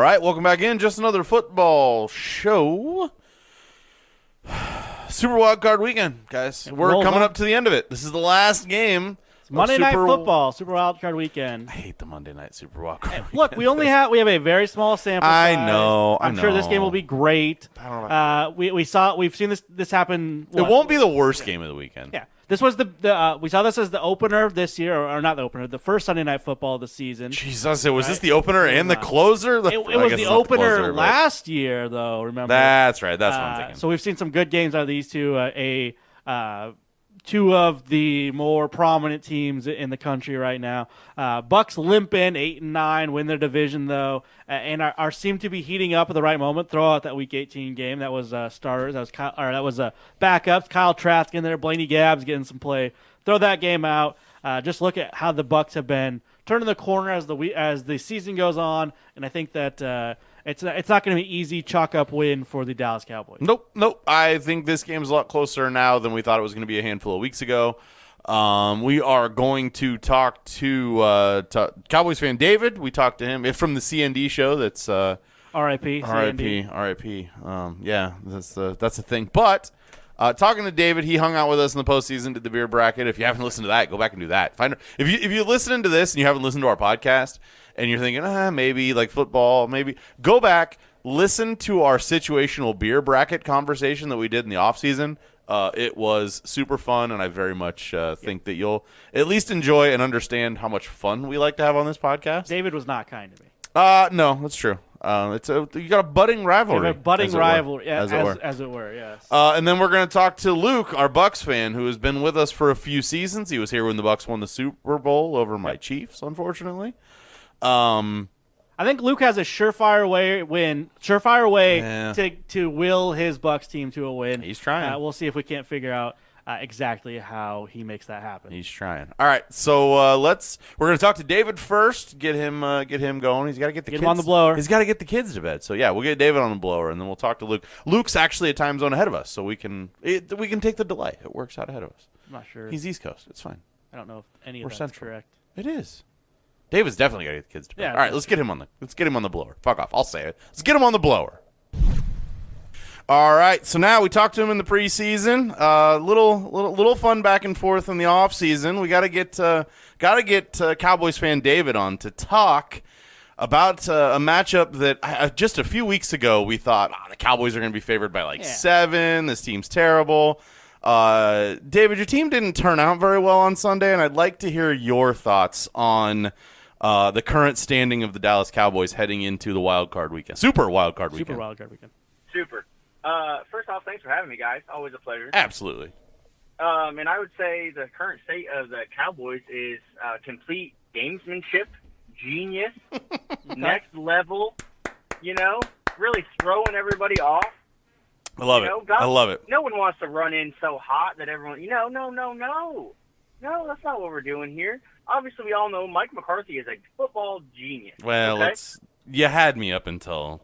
right, welcome back in. Just another football show. Super Wild Card Weekend, guys. We're coming up to the end of it. This is the last game. Monday Night Football, Super Wild Card Weekend. I hate the Monday Night Super Wild Card Weekend. Look, we have a very small sample size. I know. I'm sure this game will be great. We've seen this happen. It won't be the worst game of the weekend. Yeah. This was we saw this as the opener of this year, or not the opener, the first Sunday Night Football of the season. Jesus, was this the opener and the closer? It was the opener last year, though. Remember? That's right. That's what I'm thinking. So we've seen some good games out of these two. Two of the more prominent teams in the country right now. Bucks limp in 8-9, win their division though, and are seem to be heating up at the right moment. Throw out that Week 18 game that was starters. That was backups. Kyle Trask in there, Blaney Gabbs getting some play. Throw that game out. Just look at how the Bucks have been turning the corner as the season goes on, and I think that. It's not going to be easy chalk-up win for the Dallas Cowboys. Nope. I think this game's a lot closer now than we thought it was going to be a handful of weeks ago. We are going to talk to Cowboys fan David. We talked to him from the CND show. That's R.I.P. R.I.P. Yeah, that's a thing. But talking to David, he hung out with us in the postseason, did the beer bracket. If you haven't listened to that, go back and do that. If you're listening to this and you haven't listened to our podcast, and you're thinking, maybe like football, maybe go back, listen to our situational beer bracket conversation that we did in the offseason. It was super fun, and I very much think that you'll at least enjoy and understand how much fun we like to have on this podcast. David was not kind to me. No, that's true. You got a budding rivalry. As it were, yes. And then we're going to talk to Luke, our Bucks fan, who has been with us for a few seasons. He was here when the Bucks won the Super Bowl over my Chiefs, unfortunately. I think Luke has a surefire way to will his Bucks team to a win. He's trying. We'll see if we can't figure out exactly how he makes that happen. He's trying. All right, so we're going to talk to David first. Get him going. He's got to get the kids on the blower. He's got to get the kids to bed. So yeah, we'll get David on the blower, and then we'll talk to Luke. Luke's actually a time zone ahead of us, so we can take the delay. It works out ahead of us. I'm not sure. He's East Coast. It's fine. I don't know if any of that's correct. It is. David's definitely got to get the kids to bed. Yeah, all right, let's get him on the blower. Fuck off. I'll say it. Let's get him on the blower. All right, so now we talked to him in the preseason. Little fun back and forth in the off season. We got to get Cowboys fan David on to talk about a matchup that just a few weeks ago we thought the Cowboys are going to be favored by 7. This team's terrible. David, your team didn't turn out very well on Sunday, and I'd like to hear your thoughts on the current standing of the Dallas Cowboys heading into the Wild Card Weekend. Super Wild Card Weekend. Super. First off, thanks for having me, guys. Always a pleasure. Absolutely. And I would say the current state of the Cowboys is complete gamesmanship, genius, next level, really throwing everybody off. I love it. I love it. No one wants to run in so hot that everyone, no. No, that's not what we're doing here. Obviously, we all know Mike McCarthy is a football genius. Well, okay? You had me up until...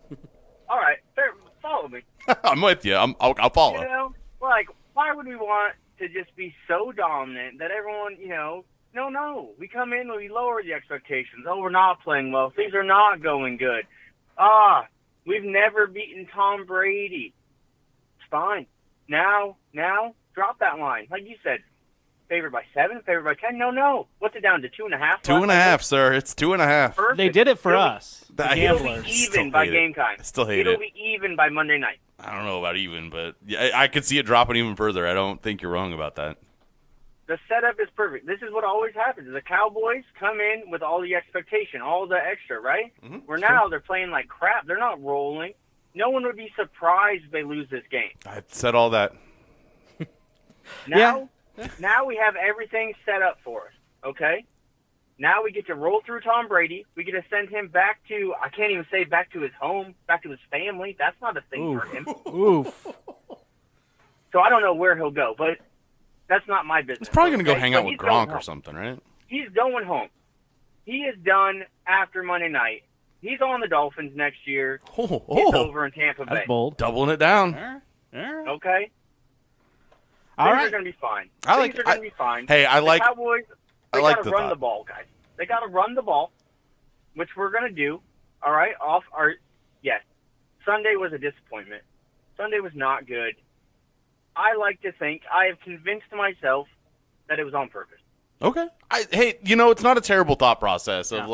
All right, fair, follow me. I'm with you. I'll follow. Why would we want to just be so dominant that everyone, no. We come in and we lower the expectations. Oh, we're not playing well. Things are not going good. We've never beaten Tom Brady. Fine. Now, drop that line. Like you said, favored by 7, favored by 10. No. What's it down to, 2.5? 2.5, sir. It's 2.5. Perfect. They did it for us. It'll be even by game time. I still hate it. It'll be even by Monday night. I don't know about even, but I could see it dropping even further. I don't think you're wrong about that. The setup is perfect. This is what always happens. The Cowboys come in with all the expectation, all the extra, right? Mm-hmm. Where now they're playing like crap. They're not rolling. No one would be surprised if they lose this game. I said all that. Now we have everything set up for us, okay? Now we get to roll through Tom Brady. We get to send him back to, I can't even say back to his home, back to his family. That's not a thing for him. Oof. So I don't know where he'll go, but that's not my business. He's probably going to go hang out with Gronk or something, right? He's going home. He is done after Monday night. He's on the Dolphins next year. He's over in Tampa Bay. That's bold. Doubling it down. Okay? All Things right. are going to be fine. I Things are going to be fine. Hey, the Cowboys, they got to run thought. the ball, guys. They got to run the ball, which we're going to do. All right? yes, Sunday was a disappointment. Sunday was not good. I like to think I have convinced myself that it was on purpose. Okay. Hey, it's not a terrible thought process of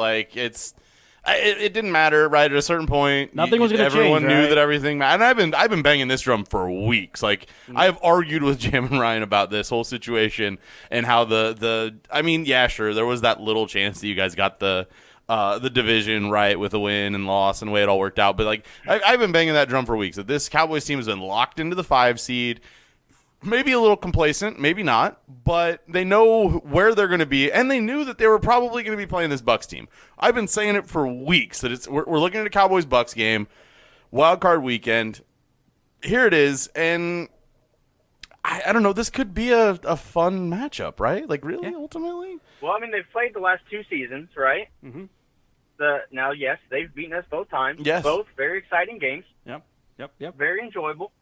it didn't matter, right? At a certain point, Nothing was going to change. Everyone knew right? that everything mattered. And I've been banging this drum for weeks. Like I have argued with Jim and Ryan about this whole situation and how sure, there was that little chance that you guys got the division right with a win and loss and the way it all worked out. But I've been banging that drum for weeks that this Cowboys team has been locked into the 5 seed. Maybe a little complacent, maybe not, but they know where they're going to be, and they knew that they were probably going to be playing this Bucs team. I've been saying it for weeks that we're looking at a Cowboys-Bucs game, wild card weekend. Here it is, and I don't know. This could be a fun matchup, right? Like, really, ultimately? Well, I mean, they've played the last 2 seasons, right? Mm-hmm. Now, yes, they've beaten us both times. Yes. Both very exciting games. Yep. Very enjoyable.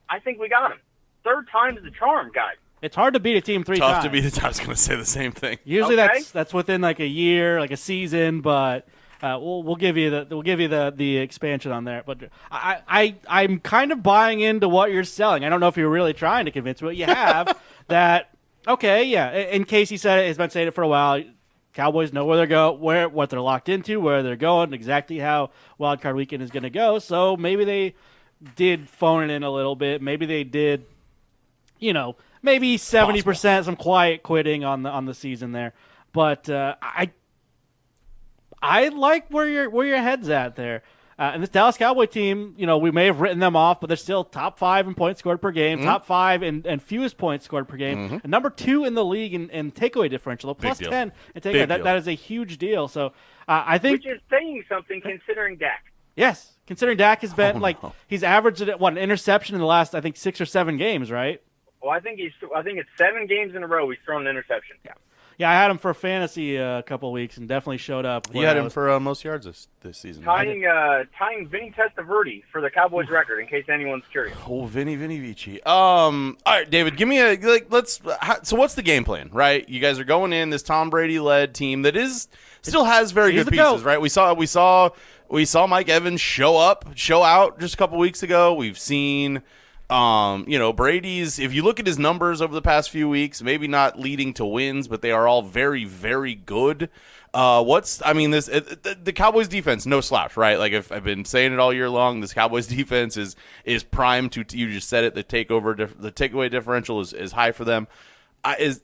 I think we got them. 3rd time's the charm, guys. It's hard to beat a team 3 times. Tough to beat it. I was going to say the same thing. Usually Okay. that's within like a year, like a season, but we'll give you the expansion on there. But I'm kind of buying into what you're selling. I don't know if you're really trying to convince me, but you have that. Okay, yeah. And Casey said it. He's been saying it for a while. Cowboys know where they're going, what they're locked into, where they're going, exactly how Wild Card Weekend is going to go. So maybe they did phone it in a little bit. Maybe they did. Maybe 70%, some quiet quitting on the season there, but I like where your head's at there. And this Dallas Cowboy team, we may have written them off, but they're still top 5 in points scored per game, top 5 and fewest points scored per game, and number 2 in the league in takeaway differential, plus 10 in takeaway. That is a huge deal. So I think, which is saying something considering Dak. Yes, considering Dak has been he's averaged an interception in the last 6 or 7 games, right? Well, I think it's 7 games in a row he's thrown an interception. Yeah, I had him for fantasy a couple of weeks and definitely showed up. You had him for most yards this season. Tying Vinny Testaverde for the Cowboys record, in case anyone's curious. Oh, Vinny Vici. All right, David, give me so what's the game plan, right? You guys are going in this Tom Brady-led team that still has very good pieces, right? We saw Mike Evans show out just a couple weeks ago. We've seen Brady's, if you look at his numbers over the past few weeks, maybe not leading to wins, but they are all very, very good. The Cowboys defense, no slouch, right? Like I've been saying it all year long, this Cowboys defense is primed to, you just said it, the takeaway differential is high for them.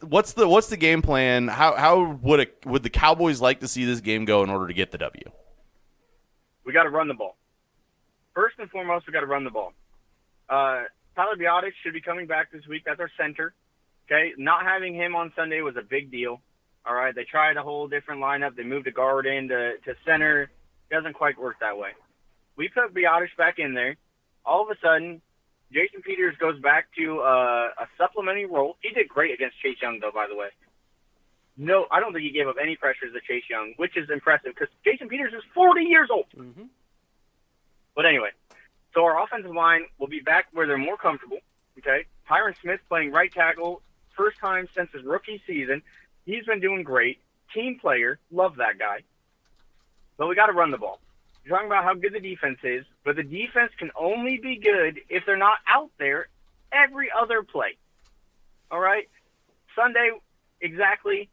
What's the game plan? How would the Cowboys like to see this game go in order to get the W? We got to run the ball. First and foremost, we got to run the ball. Tyler Biotic should be coming back this week. That's our center. Okay, not having him on Sunday was a big deal. All right, they tried a whole different lineup. They moved a guard in to center. It doesn't quite work that way. We put Biotic back in there. All of a sudden, Jason Peters goes back to a supplementary role. He did great against Chase Young, though, by the way. No, I don't think he gave up any pressures to Chase Young, which is impressive because Jason Peters is 40 years old. Mm-hmm. But anyway. So our offensive line will be back where they're more comfortable, okay? Tyron Smith playing right tackle, first time since his rookie season. He's been doing great. Team player, love that guy. But we got to run the ball. You're talking about how good the defense is, but the defense can only be good if they're not out there every other play. All right? Sunday, exactly,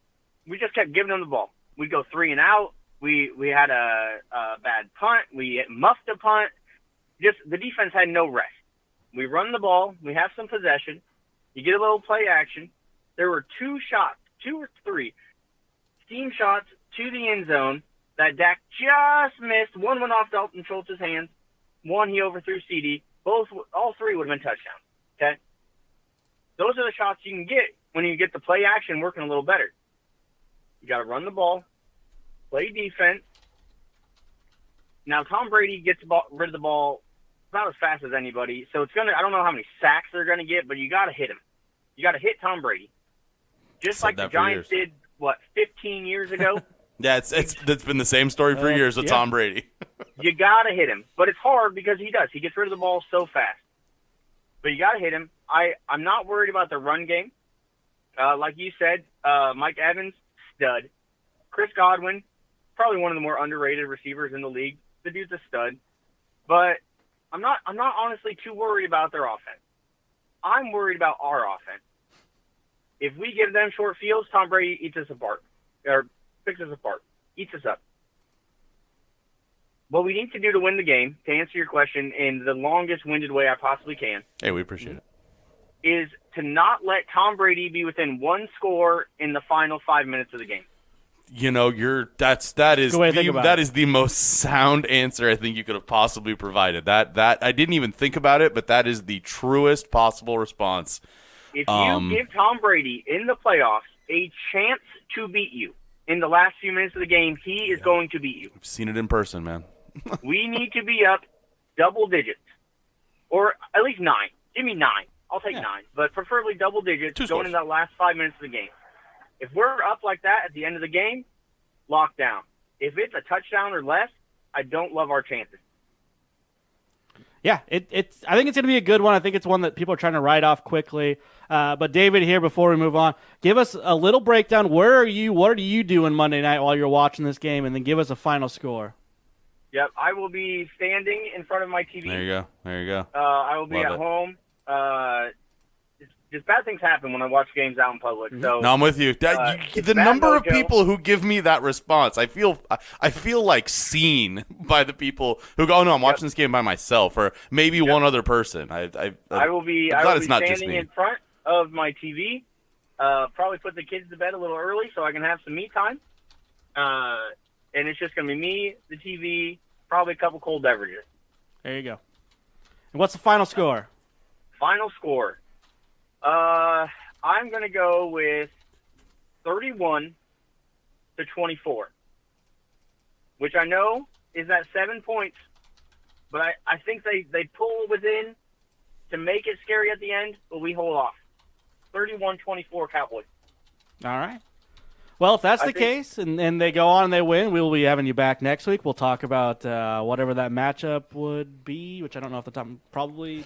we just kept giving them the ball. We'd go 3 and out. We had a bad punt. We muffed a punt. Just the defense had no rest. We run the ball. We have some possession. You get a little play action. There were 2 or 3 steam shots to the end zone that Dak just missed. One went off Dalton Schultz's hands. One he overthrew CD. All 3 would have been touchdowns. Okay? Those are the shots you can get when you get the play action working a little better. You got to run the ball, play defense. Now, Tom Brady gets rid of the ball about as fast as anybody. So I don't know how many sacks they're going to get, but you got to hit him. You got to hit Tom Brady. Just like the Giants did, 15 years ago? Yeah, that's been the same story for years with Tom Brady. You got to hit him. But it's hard because he does. He gets rid of the ball so fast. But you got to hit him. I'm not worried about the run game. Like you said, Mike Evans, stud. Chris Godwin, probably one of the more underrated receivers in the league. The dude's a stud. But I'm not honestly too worried about their offense. I'm worried about our offense. If we give them short fields, Tom Brady eats us apart, or picks us apart, eats us up. What we need to do to win the game, to answer your question in the longest-winded way I possibly can, Hey, we appreciate it. is to not let Tom Brady be within one score in the final 5 minutes of the game. You know, that is the most sound answer I think you could have possibly provided. That I didn't even think about it, but that is the truest possible response. If you give Tom Brady in the playoffs a chance to beat you in the last few minutes of the game, he is going to beat you. I've seen it in person, man. We need to be up double digits, or at least 9. Give me 9. I'll take 9, but preferably double digits going in that last 5 minutes of the game. If we're up like that at the end of the game, lock down. If it's a touchdown or less, I don't love our chances. Yeah, I think it's going to be a good one. I think it's one that people are trying to write off quickly. But David, here, before we move on, give us a little breakdown. Where are you? What are you doing Monday night while you're watching this game? And then give us a final score. Yep, I will be standing in front of my TV. There you go. I will be at home. Just bad things happen when I watch games out in public. So no, I'm with you. The number of people who give me that response, I feel like seen by the people who go, "Oh no, I'm watching this game by myself," or maybe one other person. I will be standing in front of my TV. Probably put the kids to bed a little early so I can have some me time. And it's just going to be me, the TV, probably a couple cold beverages. There you go. And what's the final score? Final score. I'm going to go with 31-24, which I know is at 7 points, but I think they pull within to make it scary at the end, but we hold off. 31-24 Cowboys. All right. Well, if that's the case and they go on and they win, we will be having you back next week. We'll talk about whatever that matchup would be, which I don't know off the top. Probably.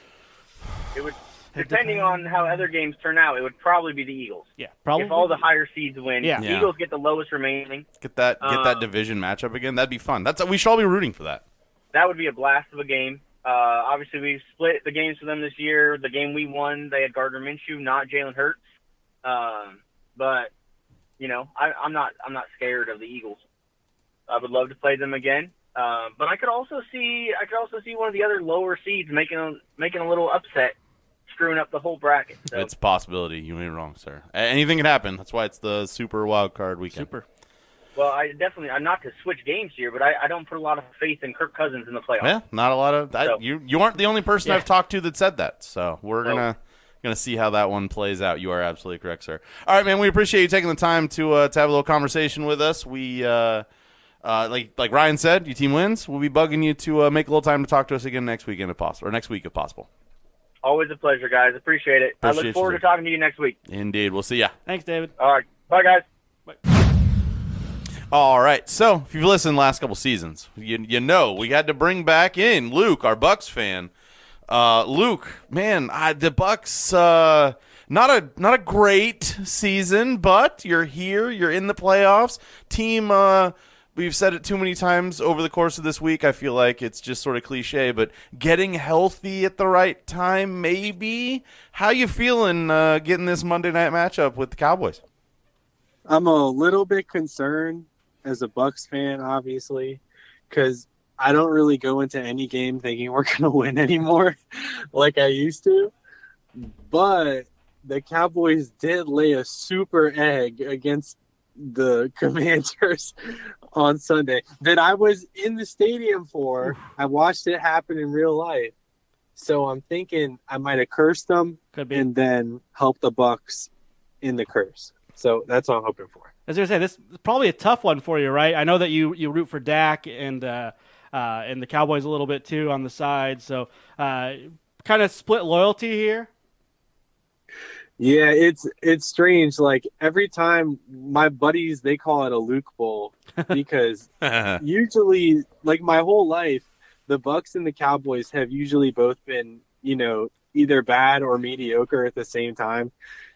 It would, depending on how other games turn out, it would probably be the Eagles. Yeah, probably. If all the higher seeds win, the Eagles get the lowest remaining. Get that division matchup again. That'd be fun. We should all be rooting for that. That would be a blast of a game. Obviously, we split the games for them this year. The game we won, they had Gardner Minshew, not Jalen Hurts. But you know, I'm not scared of the Eagles. I would love to play them again. But I could also see one of the other lower seeds making a little upset, screwing up the whole bracket. So. It's a possibility. You ain't wrong, sir. Anything can happen. That's why it's the Super Wild Card Weekend. Super. Well, I'm not to switch games here, but I don't put a lot of faith in Kirk Cousins in the playoffs. Yeah, not a lot of that. So. You aren't the only person I've talked to that said that. So we're gonna see how that one plays out. You are absolutely correct, sir. All right, man. We appreciate you taking the time to have a little conversation with us. We like Ryan said, your team wins. We'll be bugging you to make a little time to talk to us again next weekend if possible, or next week if possible. Always a pleasure, guys. Appreciate it. I look forward to talking to you next week. Indeed. We'll see ya. Thanks, David. All right. Bye, guys. Bye. All right. So if you've listened the last couple seasons, you know we had to bring back in Luke, our Bucks fan. Luke, man, the Bucks, not a great season, but you're here. You're in the playoffs. Team, we've said it too many times over the course of this week. I feel like it's just sort of cliche, but getting healthy at the right time, maybe. How you feeling getting this Monday night matchup with the Cowboys? I'm a little bit concerned as a Bucks fan, obviously, because I don't really go into any game thinking we're going to win anymore like I used to. But the Cowboys did lay a super egg against the Commanders on Sunday that I was in the stadium for. I watched it happen in real life. So I'm thinking I might have cursed them and then help the Bucks in the curse. So that's what I'm hoping for. As I was going to say, this is probably a tough one for you, right? I know that you root for Dak and the Cowboys a little bit too on the side. So kind of split loyalty here. Yeah, it's strange. Like every time my buddies, they call it a Luke Bowl because usually, like my whole life, the Bucks and the Cowboys have usually both been, either bad or mediocre at the same time.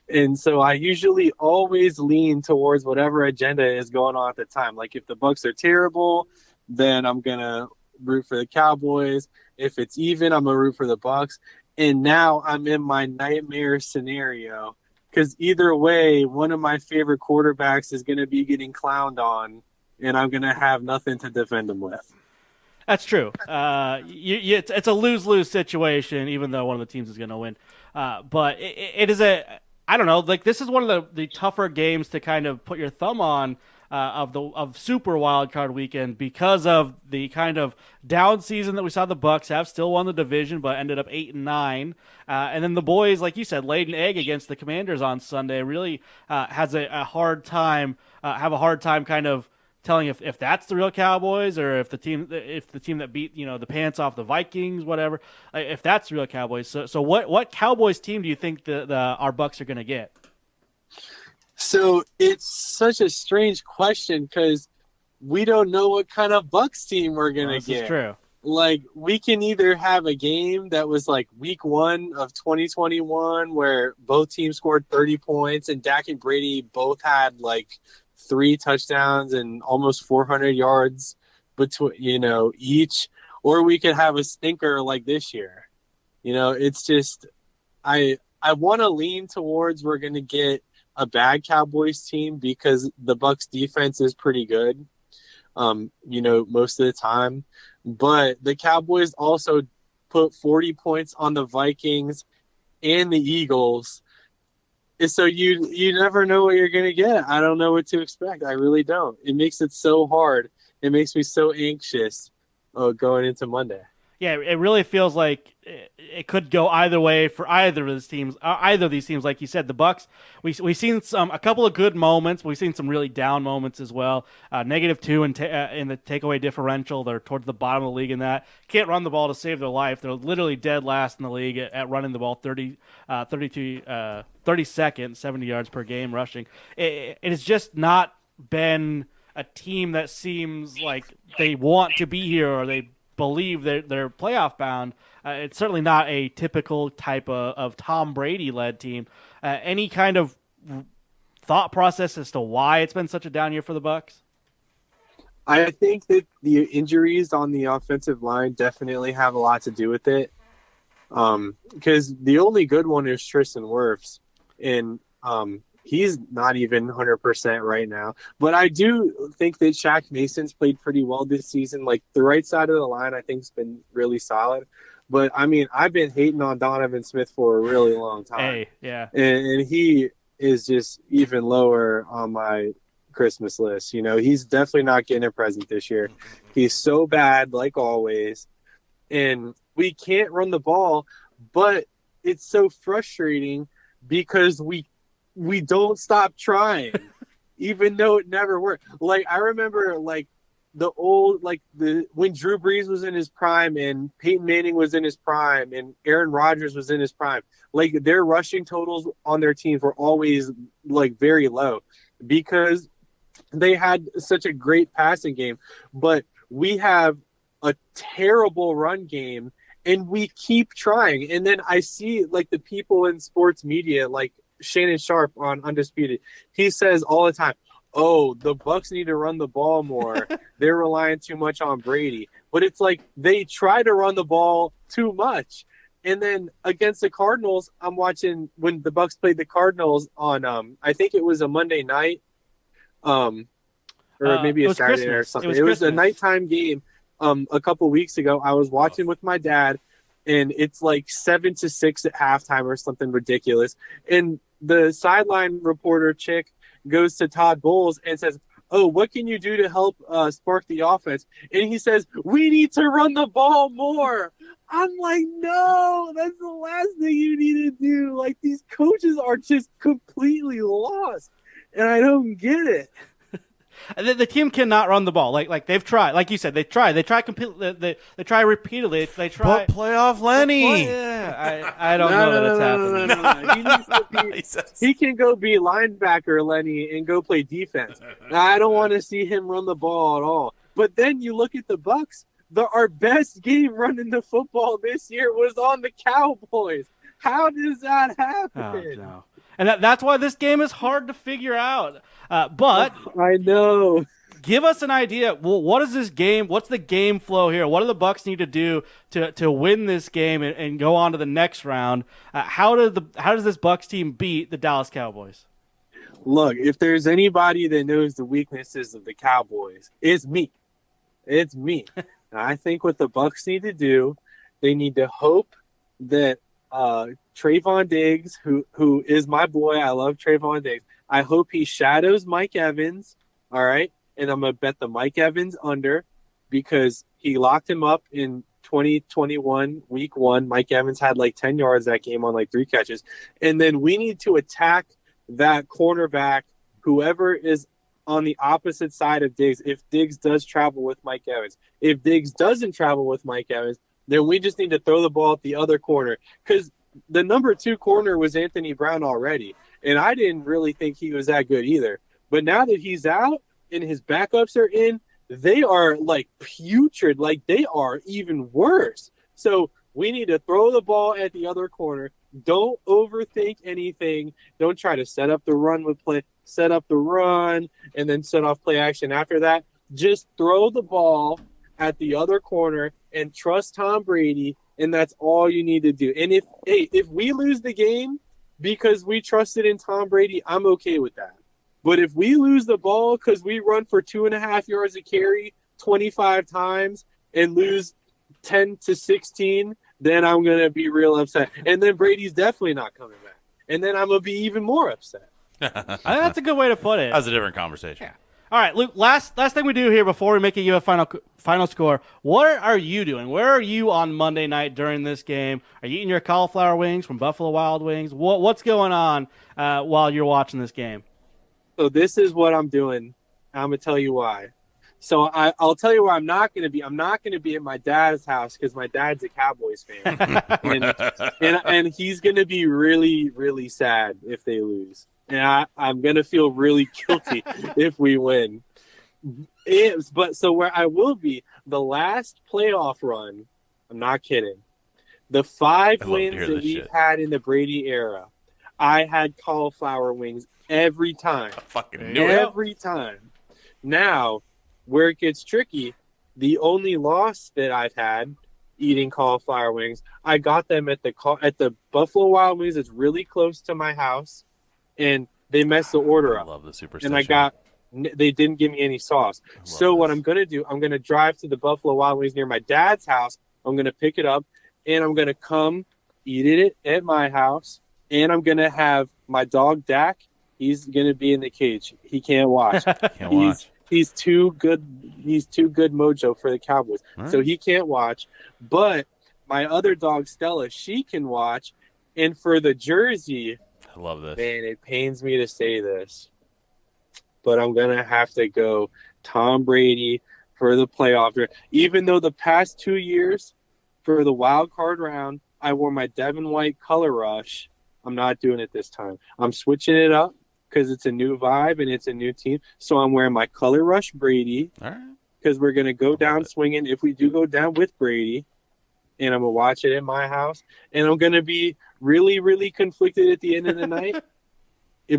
And so I usually always lean towards whatever agenda is going on at the time. Like if the Bucks are terrible, then I'm going to root for the Cowboys. If it's even, I'm gonna root for the Bucks. And now I'm in my nightmare scenario because either way, one of my favorite quarterbacks is gonna be getting clowned on, and I'm gonna have nothing to defend him with. That's true. It's a lose-lose situation, even though one of the teams is going to win. But it is I don't know, like this is one of the tougher games to kind of put your thumb on of Super Wild Card Weekend because of the kind of down season that we saw the Bucks have. Still won the division, but ended up 8-9. And then the boys, like you said, laid an egg against the Commanders on Sunday. Really has a hard time, kind of telling if that's the real Cowboys or if the team that beat the pants off the Vikings, whatever, if that's the real Cowboys. So what Cowboys team do you think our Bucks are going to get? So it's such a strange question because we don't know what kind of Bucks team we're going to get. This is true. Like, we can either have a game that was like week 1 of 2021 where both teams scored 30 points and Dak and Brady both had like 3 touchdowns and almost 400 yards between, each, or we could have a stinker like this year. It's just, I want to lean towards we're going to get a bad Cowboys team because the Bucks defense is pretty good, most of the time. But the Cowboys also put 40 points on the Vikings and the Eagles. So you never know what you're going to get. I don't know what to expect. I really don't. It makes it so hard. It makes me so anxious going into Monday. Yeah, it really feels like it could go either way for either of these teams. Like you said, the Bucks. We've seen a couple of good moments. We've seen some really down moments as well. -2 in the takeaway differential. They're towards the bottom of the league in that. Can't run the ball to save their life. They're literally dead last in the league at running the ball 32nd, 70 yards per game rushing. It has just not been a team that seems like they want to be here or they believe they're playoff bound. It's certainly not a typical type of Tom Brady-led team. Any kind of thought process as to why it's been such a down year for the Bucks? I think that the injuries on the offensive line definitely have a lot to do with it. Because the only good one is Tristan Wirfs, and he's not even 100% right now. But I do think that Shaq Mason's played pretty well this season. Like, the right side of the line, I think, has been really solid. But, I mean, I've been hating on Donovan Smith for a really long time. Hey, yeah. And he is just even lower on my Christmas list. He's definitely not getting a present this year. He's so bad, like always. And we can't run the ball, but it's so frustrating because we don't stop trying, even though it never worked. Like, I remember, like, when Drew Brees was in his prime and Peyton Manning was in his prime and Aaron Rodgers was in his prime, like, their rushing totals on their teams were always, like, very low because they had such a great passing game. But we have a terrible run game and we keep trying. And then I see, like, the people in sports media, like Shannon Sharp on Undisputed, he says all the time, oh, the Bucks need to run the ball more. They're relying too much on Brady. But it's like they try to run the ball too much. And then against the Cardinals, I'm watching when the Bucks played the Cardinals on I think it was a Monday night. Or maybe a Saturday Christmas. or something. It was a nighttime game a couple weeks ago. I was watching with my dad, and it's like 7-6 at halftime or something ridiculous. And the sideline reporter chick goes to Todd Bowles and says, oh, what can you do to help spark the offense? And he says, we need to run the ball more. I'm like, no, that's the last thing you need to do. Like, these coaches are just completely lost, and I don't get it. The team cannot run the ball. Like they've tried. Like you said, they try. They try completely. They try repeatedly. They try. But playoff Lenny. Yeah, I don't know that it's happening. He can go be linebacker, Lenny, and go play defense. I don't want to see him run the ball at all. But then you look at the Bucks. Our best game running the football this year was on the Cowboys. How does that happen? Oh, no. And that's why this game is hard to figure out. But I know. give us an idea. Well, what is this game? What's the game flow here? What do the Bucs need to do to win this game and go on to the next round? How does this Bucs team beat the Dallas Cowboys? Look, if there's anybody that knows the weaknesses of the Cowboys, it's me. It's me. I think what the Bucs need to do, they need to hope that Trayvon Diggs, who is my boy, I love Trayvon Diggs. I hope he shadows Mike Evans, all right? And I'm going to bet the Mike Evans under because he locked him up in 2021, week 1. Mike Evans had like 10 yards that game on like 3 catches. And then we need to attack that cornerback, whoever is on the opposite side of Diggs, if Diggs does travel with Mike Evans. If Diggs doesn't travel with Mike Evans, then we just need to throw the ball at the other corner because the number 2 corner was Anthony Brown already, and I didn't really think he was that good either. But now that he's out and his backups are in, they are like putrid, like they are even worse. So we need to throw the ball at the other corner. Don't overthink anything. Don't try to set up the run and then set off play action after that. Just throw the ball at the other corner and trust Tom Brady, and that's all you need to do. And if we lose the game because we trusted in Tom Brady, I'm okay with that. But if we lose the ball because we run for 2.5 yards a carry 25 times and lose 10-16, then I'm going to be real upset. And then Brady's definitely not coming back. And then I'm going to be even more upset. I think that's a good way to put it. That's a different conversation. Yeah. All right, Luke, last thing we do here before we make you a final score, what are you doing? Where are you on Monday night during this game? Are you eating your cauliflower wings from Buffalo Wild Wings? What's going on while you're watching this game? So this is what I'm doing. I'm going to tell you why. So I'll tell you where I'm not going to be. I'm not going to be at my dad's house because my dad's a Cowboys fan. and he's going to be really, really sad if they lose. And I'm going to feel really guilty if we win. So where I will be, the last playoff run, I'm not kidding, the 5 wins that we've had in the Brady era, I had cauliflower wings every time. I fucking knew it. Every time. Now, where it gets tricky, the only loss that I've had eating cauliflower wings, I got them at the Buffalo Wild Wings. It's really close to my house. And they messed the order up. I love the superstition. And they didn't give me any sauce. So what I'm going to do, I'm going to drive to the Buffalo Wild Wings near my dad's house. I'm going to pick it up, and I'm going to come eat it at my house. And I'm going to have my dog, Dak. He's going to be in the cage. He can't watch. He's too good. He's too good mojo for the Cowboys. Right. So he can't watch. But my other dog, Stella, she can watch. And for the jersey, I love this. Man, it pains me to say this, but I'm going to have to go Tom Brady for the playoff. Even though the past 2 years for the wild card round, I wore my Devin White color rush, I'm not doing it this time. I'm switching it up because it's a new vibe and it's a new team. So I'm wearing my color rush Brady because we're going to go down swinging if we do go down with Brady. And I'm going to watch it in my house. And I'm going to be really, really conflicted at the end of the night.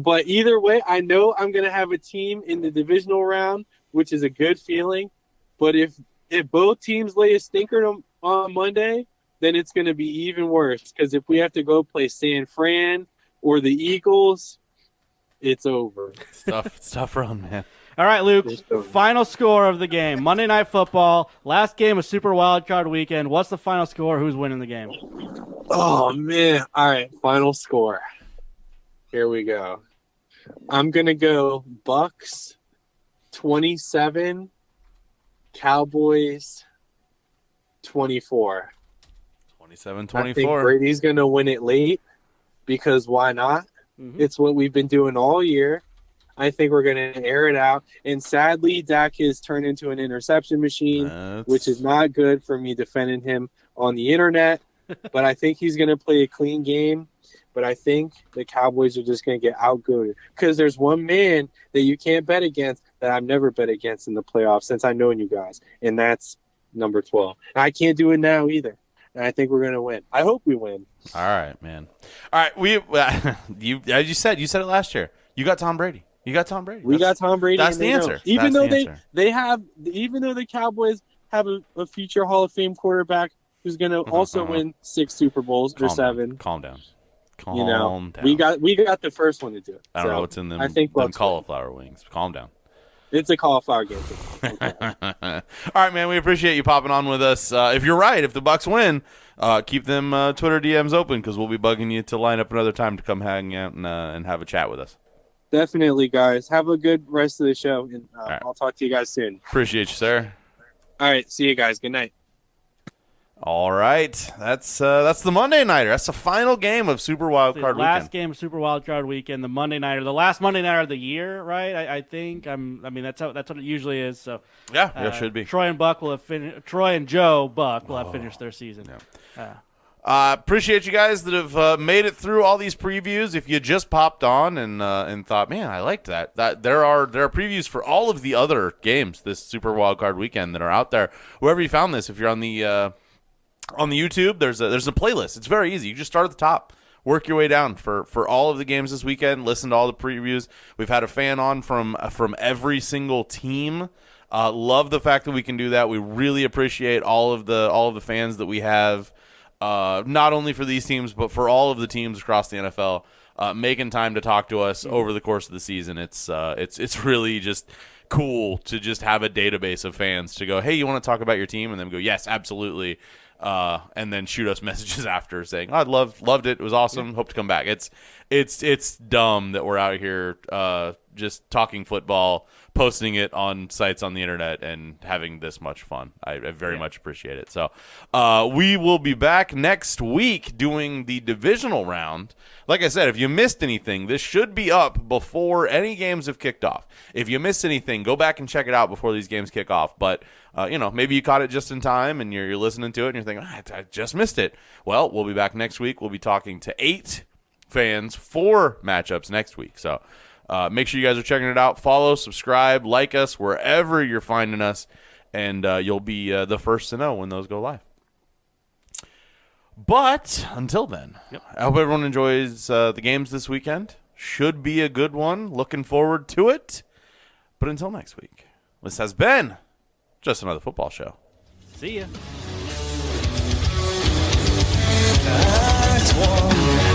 But either way, I know I'm going to have a team in the divisional round, which is a good feeling. But if both teams lay a stinker on Monday, then it's going to be even worse. Because if we have to go play San Fran or the Eagles, it's over. It's tough run, man. All right, Luke, final score of the game. Monday Night Football, last game of Super Wildcard Weekend. What's the final score? Who's winning the game? Oh, man. All right, final score. Here we go. I'm going to go Bucs 27, Cowboys 24. 27-24. I think Brady's going to win it late because why not? Mm-hmm. It's what we've been doing all year. I think we're going to air it out. And sadly, Dak has turned into an interception machine, which is not good for me defending him on the internet. But I think he's going to play a clean game. But I think the Cowboys are just going to get outgooded. Because there's one man that you can't bet against that I've never bet against in the playoffs since I've known you guys. And that's number 12. And I can't do it now either. And I think we're going to win. I hope we win. All right, man. All right, as you said it last year. You got Tom Brady. You got Tom Brady. We got Tom Brady. That's and the they know. answer. Even That's though the answer. even though the Cowboys have a future Hall of Fame quarterback who's going to also win 6 Super Bowls or 7. Calm down. Down. Down. We got the first one to do it. I don't So know what's in them. I think them Bucs cauliflower wings. Calm down. It's a cauliflower game. Okay. All right, man. We appreciate you popping on with us. If you're right, if the Bucs win, keep them Twitter DMs open because we'll be bugging you to line up another time to come hang out and have a chat with us. Definitely, guys. Have a good rest of the show, and right. I'll talk to you guys soon. Appreciate you, sir. All right. See you guys. Good night. All right, that's the Monday Nighter. That's the final game of Super Wild Card The last Weekend. game of Super Wild Card Weekend, the Monday Nighter, the last Monday Nighter of the year, right? I think. I mean, that's what it usually is. So Yeah, it should be. Troy and Joe Buck will have finished their season. Yeah. Appreciate you guys that have made it through all these previews. If you just popped on and thought, man, I liked that there are previews for all of the other games this Super Wild Card Weekend that are out there. Wherever you found this, if you're on the YouTube, there's a playlist. It's very easy. You just start at the top, work your way down for all of the games this weekend. Listen to all the previews. We've had a fan on from every single team. Love the fact that we can do that. We really appreciate all of the fans that we have. Not only for these teams, but for all of the teams across the NFL, making time to talk to us over the course of the season. It's really just cool to just have a database of fans to go, hey, you want to talk about your team? And then go, yes, absolutely. And then shoot us messages after saying, oh, I loved it. It was awesome. Hope to come back. It's dumb that we're out here just talking football, posting it on sites on the internet, and having this much fun. I very much appreciate it. So we will be back next week doing the divisional round. Like I said, if you missed anything, this should be up before any games have kicked off. If you missed anything, go back and check it out before these games kick off. But maybe you caught it just in time and you're listening to it and you're thinking, I just missed it. Well, we'll be back next week. We'll be talking to 8 fans, 4 matchups next week. So make sure you guys are checking it out. Follow, subscribe, like us wherever you're finding us, and you'll be the first to know when those go live. But until then, I hope everyone enjoys the games this weekend. Should be a good one. Looking forward to it. But until next week, this has been Just Another Football Show. See ya. Act one.